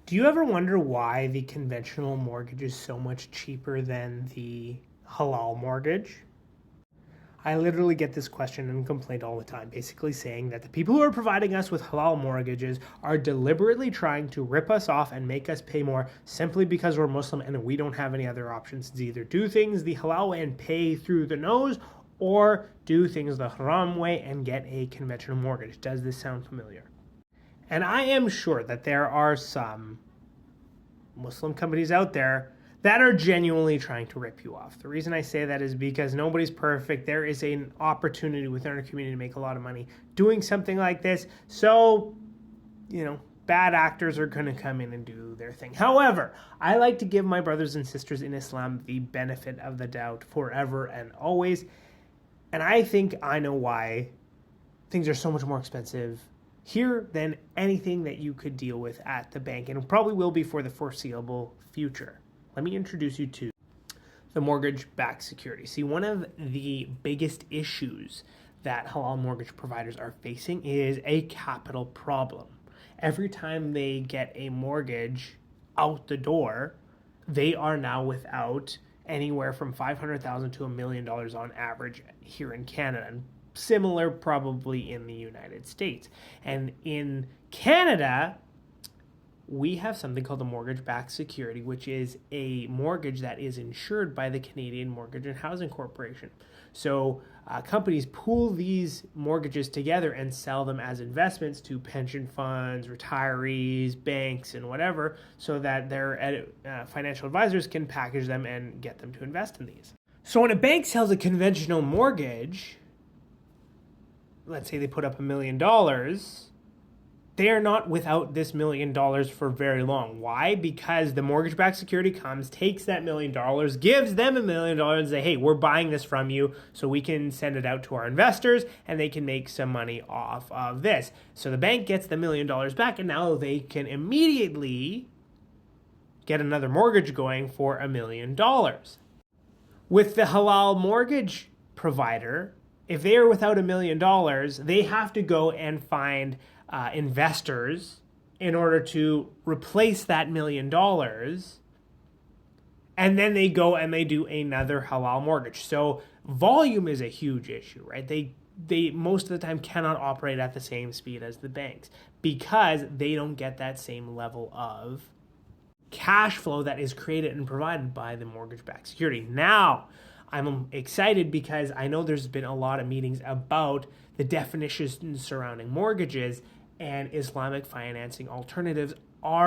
Do you ever wonder why the conventional mortgage is so much cheaper than the halal mortgage? I literally get this question and complaint all the time, basically saying that the people who are providing us with halal mortgages are deliberately trying to rip us off and make us pay more simply because we're Muslim and we don't have any other options to either do things the halal way and pay through the nose or do things the haram way and get a conventional mortgage. Does this sound familiar? And I am sure that there are some Muslim companies out there that are genuinely trying to rip you off. The reason I say that is because nobody's perfect. There is an opportunity within our community to make a lot of money doing something like this. So, bad actors are going to come in and do their thing. However, I like to give my brothers and sisters in Islam the benefit of the doubt forever and always. And I think I know why things are so much more expensive here than anything that you could deal with at the bank, and probably will be for the foreseeable future. Let me introduce you to the mortgage-backed security. See, one of the biggest issues that halal mortgage providers are facing is a capital problem. Every time they get a mortgage out the door, they are now without anywhere from $500,000 to $1 million on average here in Canada, and similar probably in the United States. And in Canada, we have something called the mortgage-backed security, which is a mortgage that is insured by the Canadian Mortgage and Housing Corporation. So companies pool these mortgages together and sell them as investments to pension funds, retirees, banks, and whatever, so that their financial advisors can package them and get them to invest in these. So when a bank sells a conventional mortgage, let's say they put up $1 million, they are not without this $1 million for very long. Why? Because the mortgage-backed security comes, takes that $1 million, gives them $1 million, and say, hey, we're buying this from you so we can send it out to our investors and they can make some money off of this. So the bank gets the $1 million back, and now they can immediately get another mortgage going for $1 million. With the halal mortgage provider, if they are without $1 million, they have to go and find investors in order to replace that $1 million, and then they go and they do another halal mortgage. So volume is a huge issue, right? They most of the time cannot operate at the same speed as the banks because they don't get that same level of cash flow that is created and provided by the mortgage-backed security. Now, I'm excited because I know there's been a lot of meetings about the definitions surrounding mortgages and Islamic financing alternatives